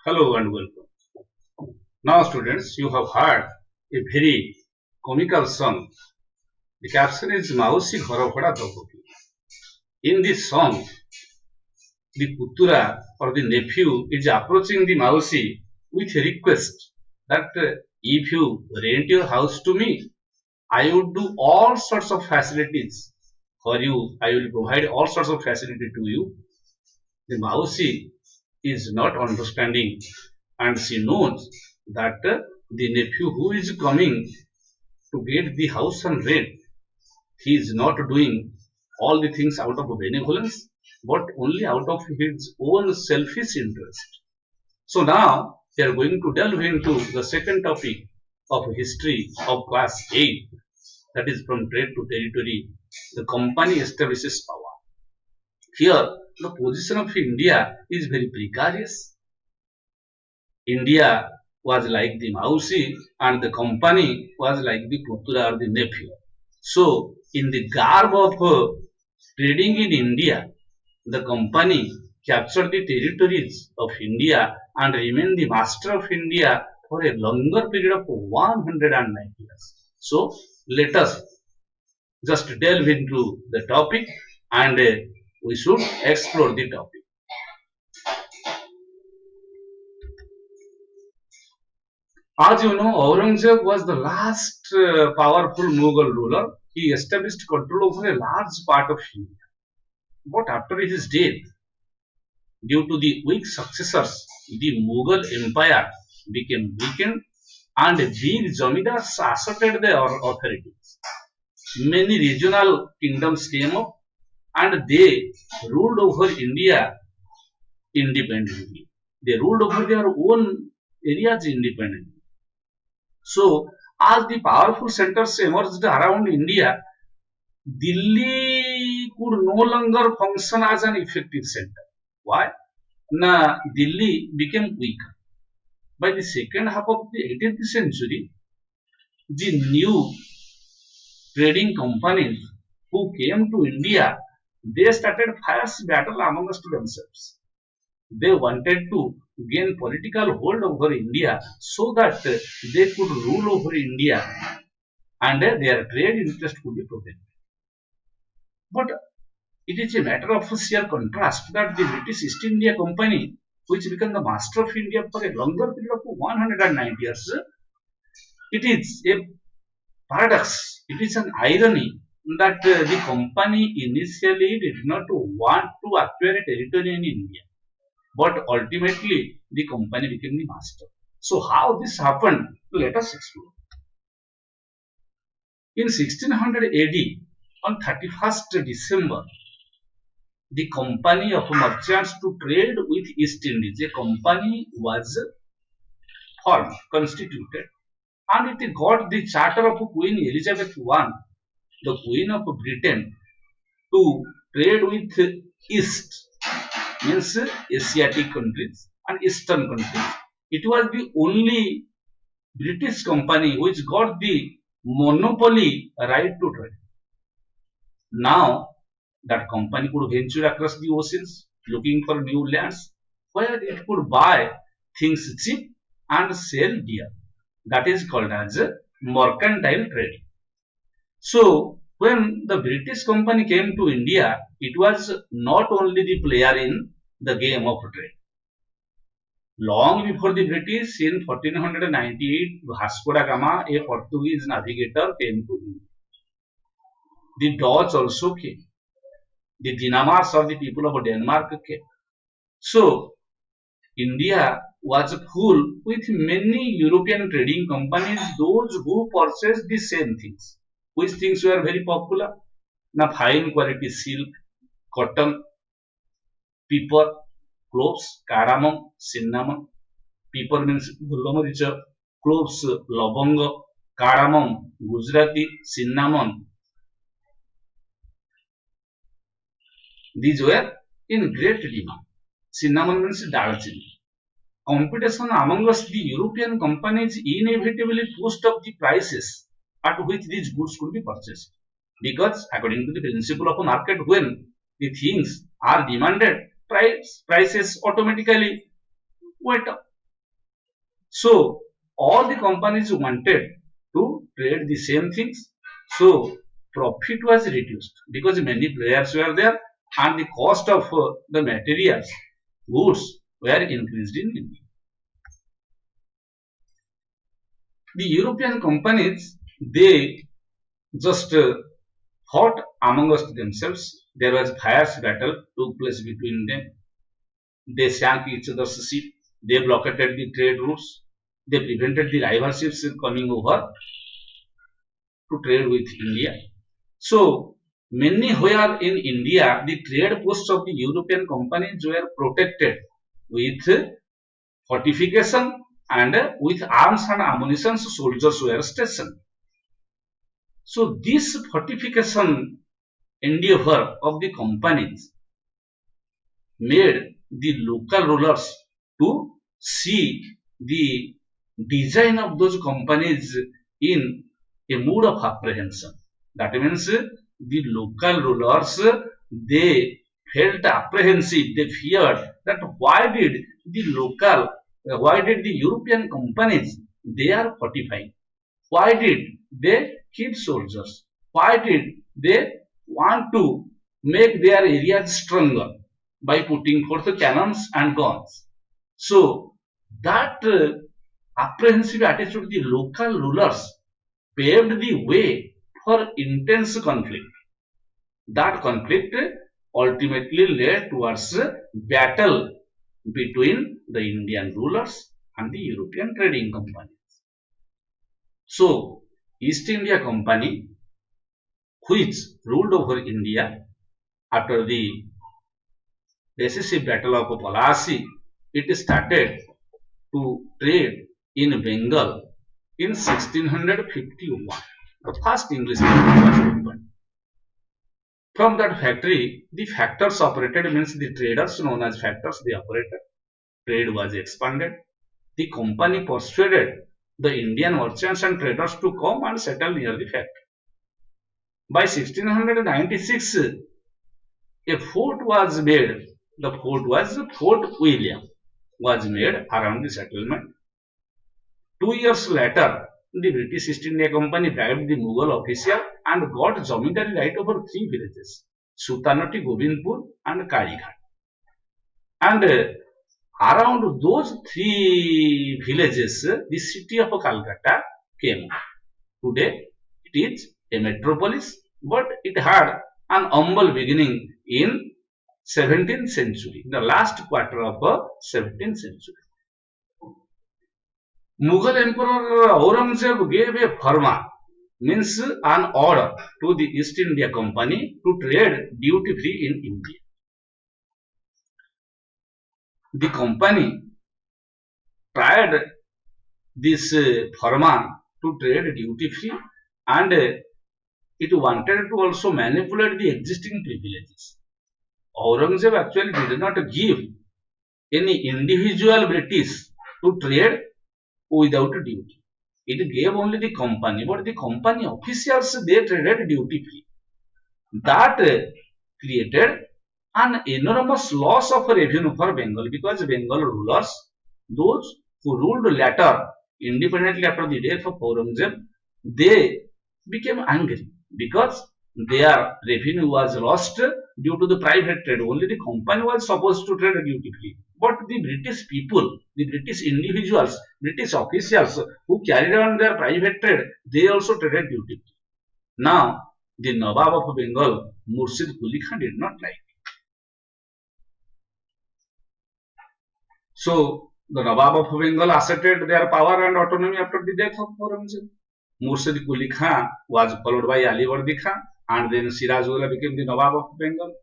Hello and welcome. Now, students, you have heard a very comical song. The caption is Mausi Ghara Bhada Dabaki. In this song, the Putura or the nephew is approaching the Mausi with a request that if you rent your house to me, I would do all sorts of facilities for you. I will provide all sorts of facility to you. The Mausi is not understanding and she knows that the nephew who is coming to get the house on rent, he is not doing all the things out of benevolence but only out of his own selfish interest. So now we are going to delve into the second topic of history of class 8, that is from trade to territory. The company establishes power. Here the position of India is very precarious. India was like the Mausi and the company was like the Putura or the nephew. So, in the garb of trading in India, the company captured the territories of India and remained the master of India for a longer period of 109 years. So, let us just delve into the topic and we should explore the topic. As you know, Aurangzeb was the last powerful Mughal ruler. He established control over a large part of India. But after his death, due to the weak successors, the Mughal empire became weakened and big Zamindars asserted their authorities. Many regional kingdoms came up and they ruled over India independently. They ruled over their own areas independently. So, as the powerful centers emerged around India, Delhi could no longer function as an effective center. Why? Delhi became weaker. By the second half of the 18th century, the new trading companies who came to India, they started fierce battle amongst themselves. They wanted to gain political hold over India so that they could rule over India and their trade interest could be protected. But it is a matter of sheer contrast that the British East India Company, which became the master of India for a longer period of 109 years, it is a paradox, it is an irony that the company initially did not want to acquire a territory in India. But ultimately, the company became the master. So, how this happened? Let us explore. In 1600 AD, on 31st December, the company of merchants to trade with East Indies. A company was formed, constituted, and it got the charter of Queen Elizabeth I, the Queen of Britain, to trade with East, means Asiatic countries and Eastern countries. It was the only British company which got the monopoly right to trade. Now, that company could venture across the oceans looking for new lands where it could buy things cheap and sell dear. That is called as mercantile trade. So, when the British company came to India, it was not only the player in the game of trade. Long before the British, in 1498, Vasco da Gama, a Portuguese navigator, came to India. The Dutch also came. The Dinamas or the people of Denmark came. So, India was full with many European trading companies, those who purchased the same things. Which things were very popular? Now, fine quality silk, cotton, pepper, cloves, cardamom, cinnamon. Pepper means gulmaricha, cloves, lavanga, cardamom, Gujarati, cinnamon. These were in great demand. Cinnamon means dalchini. Competition amongst the European companies inevitably pushed up the prices at which these goods could be purchased. Because according to the principle of a market, when the things are demanded, prices automatically went up. So all the companies wanted to trade the same things. So profit was reduced because many players were there and the cost of the materials, goods were increased in India. The European companies, they just fought amongst themselves. There was fierce battle took place between them. They sank each other's ship. They blockaded the trade routes. They prevented the rival ships coming over to trade with India. So many where in India, the trade posts of the European companies were protected with fortification and with arms and ammunition. Soldiers were stationed. So this fortification endeavor of the companies made the local rulers to see the design of those companies in a mood of apprehension. That means the local rulers, they felt apprehensive, they feared that why did the European companies, they are fortifying? Why did they keep soldiers? Why did they want to make their areas stronger by putting forth cannons and guns? So that apprehensive attitude of the local rulers paved the way for intense conflict. That conflict ultimately led towards battle between the Indian rulers and the European trading companies. So, East India Company, which ruled over India after the decisive battle of Palasi, it started to trade in Bengal in 1651. The first English factory was opened. From that factory, the factors operated, means the traders known as factors, they operated. Trade was expanded. The company persuaded the Indian merchants and traders to come and settle near the factory. By 1696, a fort was made. The fort was Fort William, was made around the settlement. 2 years later, the British East India Company bribed the Mughal official and got zamindari right over 3 villages, Sutanati, Govindpur and Kalighat. And around those 3 villages, the city of Calcutta came. Today, it is a metropolis, but it had an humble beginning in 17th century, the last quarter of 17th century. Mughal Emperor Aurangzeb gave a farman, means an order to the East India Company to trade duty free in India. the company tried this Farman to trade duty free, and it wanted to also manipulate the existing privileges. Aurangzeb actually did not give any individual British to trade without duty. It gave only the company, but the company officials they traded duty free. That created an enormous loss of revenue for Bengal, because Bengal rulers, those who ruled later, independently after the death of Aurangzeb, they became angry because their revenue was lost due to the private trade. Only the company was supposed to trade duty free. But the British people, the British individuals, British officials who carried on their private trade, they also traded duty free. Now, the Nawab of Bengal, Murshid Quli Khan, did not like. So, the Nawab of Bengal asserted their power and autonomy after the death of Aurangzeb. Murshid Quli Khan was followed by Ali Vardi Khan, and then Sirajullah became the Nawab of Bengal.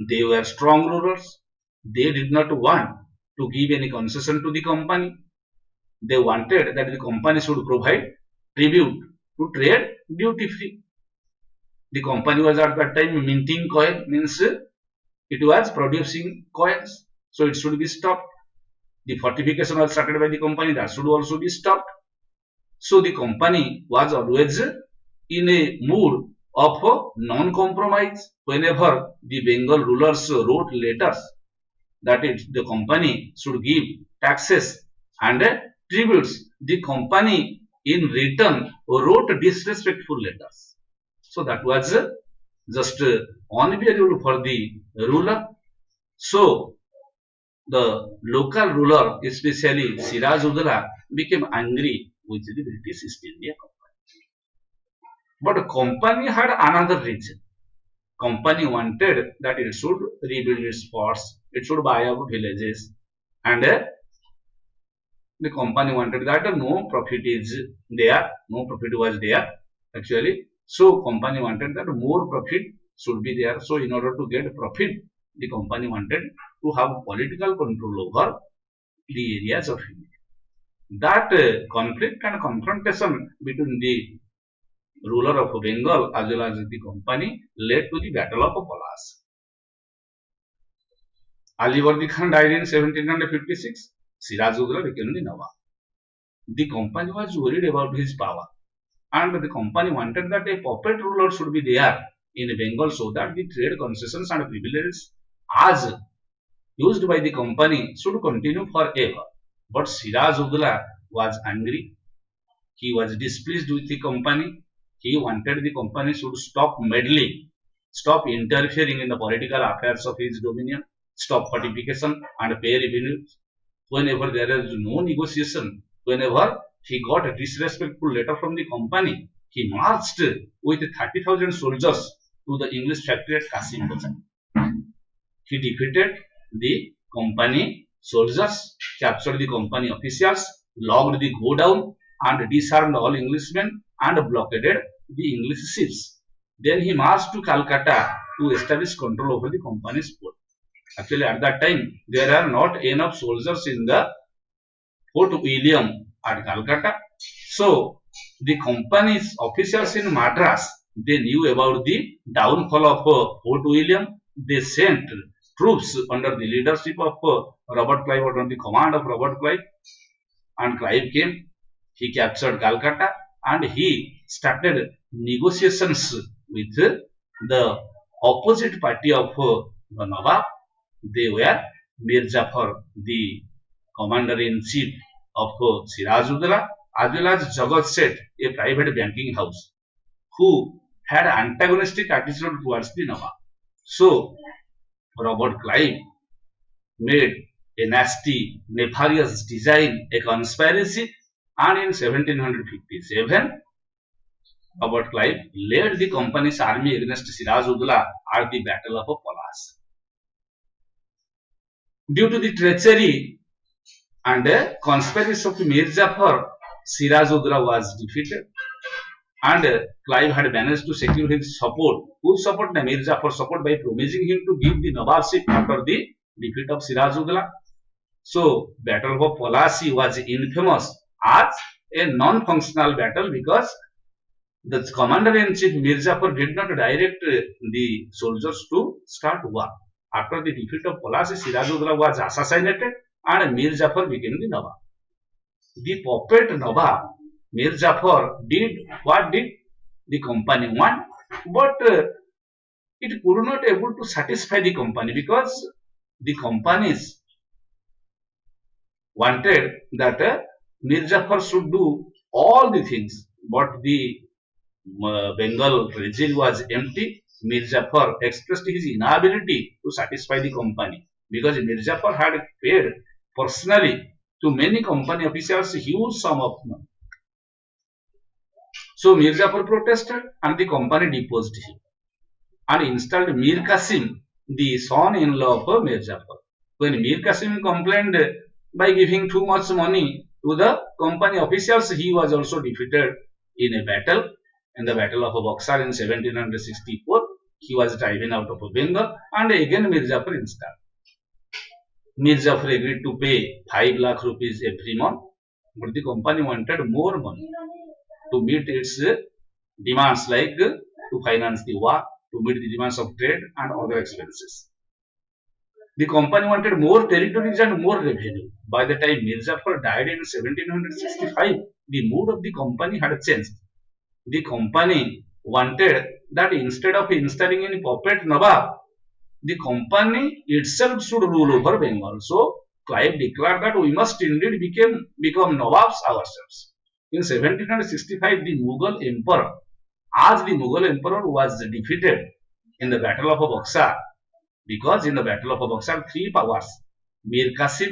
They were strong rulers. They did not want to give any concession to the company. They wanted that the company should provide tribute to trade duty free. The company was at that time minting coin, means it was producing coins, so it should be stopped. The fortification was started by the company, that should also be stopped. So the company was always in a mood of non-compromise. Whenever the Bengal rulers wrote letters that the company should give taxes and tributes, the company in return wrote disrespectful letters. So that was just unbearable for the ruler. So the local ruler, especially Sirajuddaula, became angry with the British East India Company. But the company had another reason. Company wanted that it should rebuild its forts, it should buy up villages, and the company wanted that no profit is there, no profit was there actually. So company wanted that more profit should be there. So in order to get profit, the company wanted to have political control over the areas of India. That conflict and confrontation between the ruler of Bengal as well as the company led to the Battle of Palas. Ali Vardi Khan died in 1756. Sirajuddaula became the Nawab. The company was worried about his power, and the company wanted that a puppet ruler should be there in Bengal so that the trade concessions and privileges as used by the company should continue forever. But Sirajuddaula was angry. He was displeased with the company. He wanted the company should stop meddling, stop interfering in the political affairs of his dominion, stop fortification and pay revenues. Whenever there is no negotiation, whenever he got a disrespectful letter from the company, he marched with 30,000 soldiers to the English factory at Kasim Bazar. He defeated the company soldiers, captured the company officials, locked the godown, and disarmed all Englishmen and blockaded the English ships. Then he marched to Calcutta to establish control over the company's port. Actually, at that time, there are not enough soldiers in the Fort William at Calcutta. So, the company's officials in Madras, they knew about the downfall of Fort William. They sent troops under the leadership of Robert Clive, or under the command of Robert Clive, and Clive came. He captured Calcutta and he started negotiations with the opposite party of the Nawab. They were Mir Jafar, the commander-in-chief of Sirajuddaula, as well as Jagat Seth, a private banking house, who had antagonistic attitude towards the Nawab. So, Robert Clive made a nasty, nefarious design, a conspiracy, and in 1757, Robert Clive led the company's army against Sirajuddaula at the Battle of Palas. Due to the treachery and conspiracy of Mir Jafar, Sirajuddaula was defeated, and Clive had managed to secure his support. Whose support? Mir Jafar's support, by promising him to give the Nawabship after the defeat of Sirajuddaula. So Battle of Plassey was infamous as a non-functional battle because the commander-in-chief Mir Jafar did not direct the soldiers to start war. After the defeat of Plassey, Sirajuddaula was assassinated and Mir Jafar became the Nawab. The puppet Nawab Mir Jafar did what did the company want, but it could not able to satisfy the company because the companies wanted that Mir Jafar should do all the things, but the Bengal regime was empty. Mir Jafar expressed his inability to satisfy the company because Mir Jafar had paid personally to many company officials huge sum of money. So Mir Jafar protested and the company deposed him and installed Mir Qasim, the son-in-law of Mir Jafar. When Mir Qasim complained by giving too much money to the company officials, he was also defeated in a battle. In the Battle of Buxar in 1764, he was driven out of Bengal and again Mir Jafar installed. Mir Jafar agreed to pay 5 lakh rupees every month, but the company wanted more money to meet its demands like to finance the war, to meet the demands of trade and other expenses. The company wanted more territories and more revenue. By the time Mir Jafar died in 1765, the mood of the company had changed. The company wanted that instead of installing any puppet Nawab, the company itself should rule over Bengal. So Clive declared that we must indeed become Nawabs ourselves. In 1765, the Mughal emperor, as the Mughal emperor was defeated in the Battle of Buxar, because in the Battle of Buxar, three powers, Mir Qasim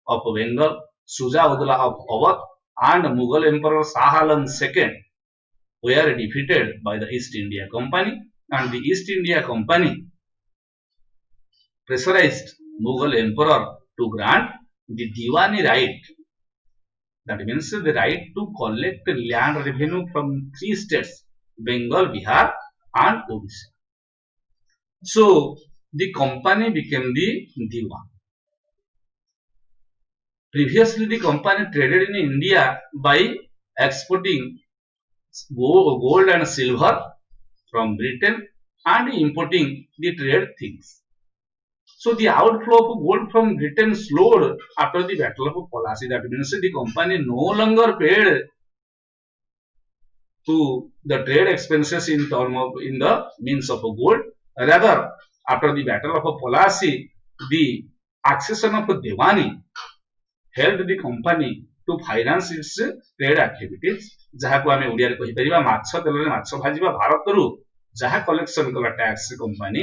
of Bengal, Shuja-ud-Dawla of Awadh, and Mughal Emperor Shah Alam II, were defeated by the East India Company, and the East India Company pressurized Mughal Emperor to grant the Diwani right. That means the right to collect land revenue from three states, Bengal, Bihar and Odisha. So the company became the Diwan. Previously, the company traded in India by exporting gold and silver from Britain and importing the trade things. So the outflow of gold from Britain slowed after the Battle of Plassey. That means the company no longer paid to the trade expenses in the means of gold. Rather, after the Battle of Plassey, the accession of Diwani helped the company to finance its trade activities. ଯାହାକୁ ଆମେ ଓଡ଼ିଆରେ କହିପାରିବା ମାଛ ତେଲରେ ମାଛ ଭାଜିବା ଭାରତରୁ ଯାହା କଲେକ୍ସନ କଲା ଟ୍ୟାକ୍ସ କମ୍ପାନୀ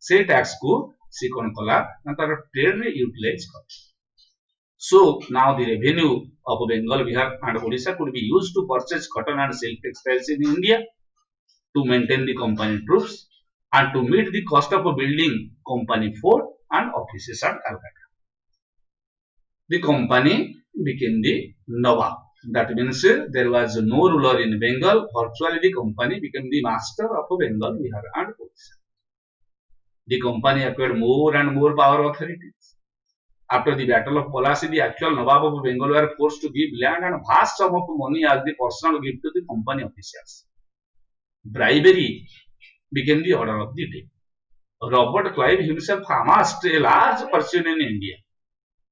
ସେ ଟ୍ୟାକ୍ସ କୁ ସେ କଣ କଲା ନା ତାର ଟ୍ରେଡ୍ ରେ ୟୁଟିଲାଇଜ କଲା. So now the revenue of Bengal, Bihar and Odisha could be used to purchase cotton and silk textiles in India, to maintain the company troops and to meet the cost of building company fort and offices at Calcutta. The company became the Nawab. That means there was no ruler in Bengal. Virtually the company became the master of Bengal, Bihar and Odisha. The company acquired more and more power authorities. After the Battle of Plassey, the actual Nawab of Bengal were forced to give land and vast sum of money as the personal gift to the company officials. Bribery became the order of the day. Robert Clive himself amassed a large fortune in India.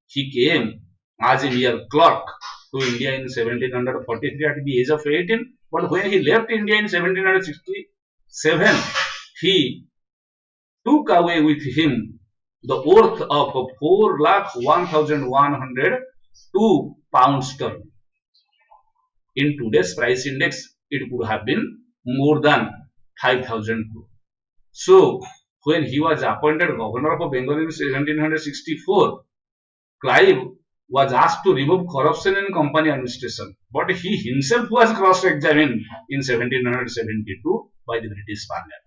He came as a mere clerk to India in 1743 at the age of 18, but when he left India in 1767, he took away with him the worth of 4,01,102 pounds sterling. In today's price index, it would have been more than 5,000 crore. So, when he was appointed governor of Bengal in 1764, Clive was asked to remove corruption in company administration, but he himself was cross-examined in 1772 by the British Parliament.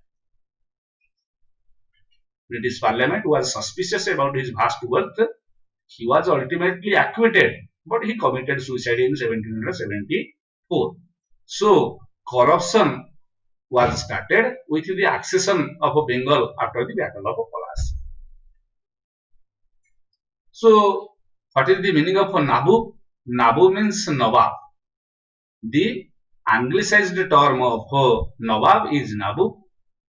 British Parliament was suspicious about his vast wealth. He was ultimately acquitted, but he committed suicide in 1774. So, corruption was started with the accession of Bengal after the Battle of Plassey. So, What is the meaning of Naboo? Naboo means Nawab. The anglicized term of Nawab is Naboo.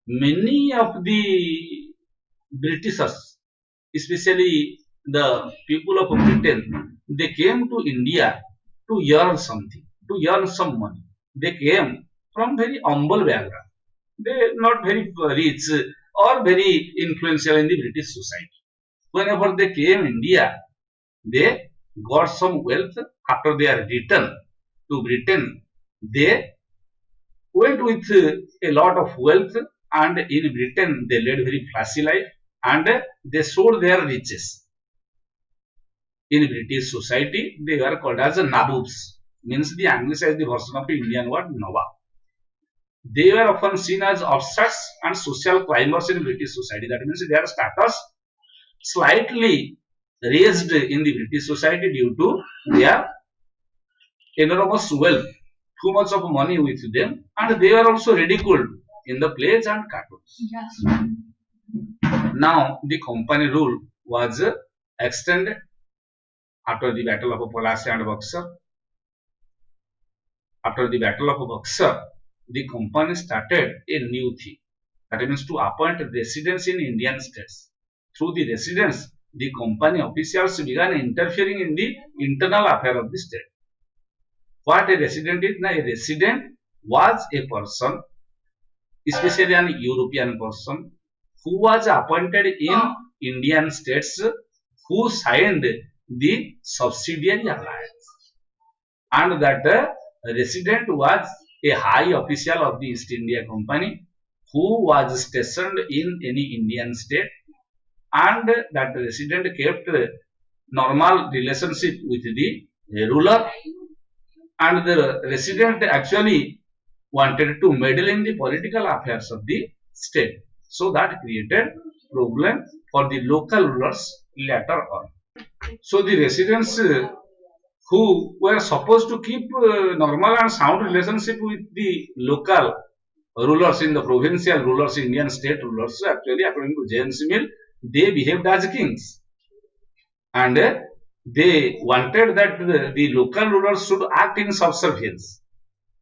Many of the Britishers, especially the people of Britain, they came to India to earn something, to earn some money. They came from very humble background. They not very rich or very influential in the British society. Whenever they came India, they got some wealth. After they are returned to Britain, they went with a lot of wealth, and in Britain they led very flashy life, and they showed their riches. In British society, they were called as Nabobs, means the anglicized version of the Indian word Nawab. They were often seen as upstarts and social climbers in British society. That means their status slightly raised in the British society due to their enormous wealth, too much of money with them, and they were also ridiculed in the plays and cartoons. Yes. Now, the company rule was extended after the Battle of Plassey and Buxar. After the Battle of Buxar, the company started a new thing. That means to appoint residents in Indian states. Through the residents, the company officials began interfering in the internal affair of the state. What a resident is? Now, a resident was a person, especially an European person, who was appointed in Indian states, who signed the subsidiary alliance, and that resident was a high official of the East India Company who was stationed in any Indian state, and that resident kept normal relationship with the ruler, and the resident actually wanted to meddle in the political affairs of the state. So that created problem for the local rulers later on. So the residents who were supposed to keep normal and sound relationship with the local rulers in the provincial rulers, Indian state rulers, actually according to James Mill, they behaved as kings, and they wanted that the local rulers should act in subservience.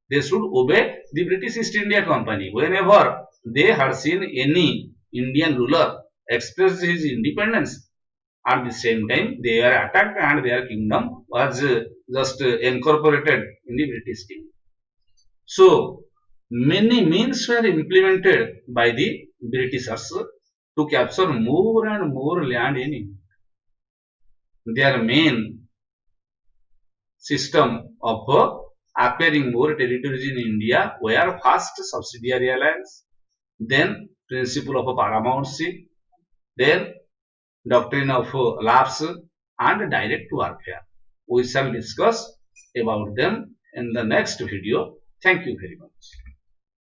They should obey the British East India Company. Whenever they had seen any Indian ruler express his independence, at the same time they were attacked and their kingdom was just incorporated in the British kingdom. So many means were implemented by the Britishers to capture more and more land in India. Their main system of acquiring more territories in India were first subsidiary alliance, then principle of paramountcy, then doctrine of lapse, and direct warfare. We shall discuss about them in the next video. Thank you very much.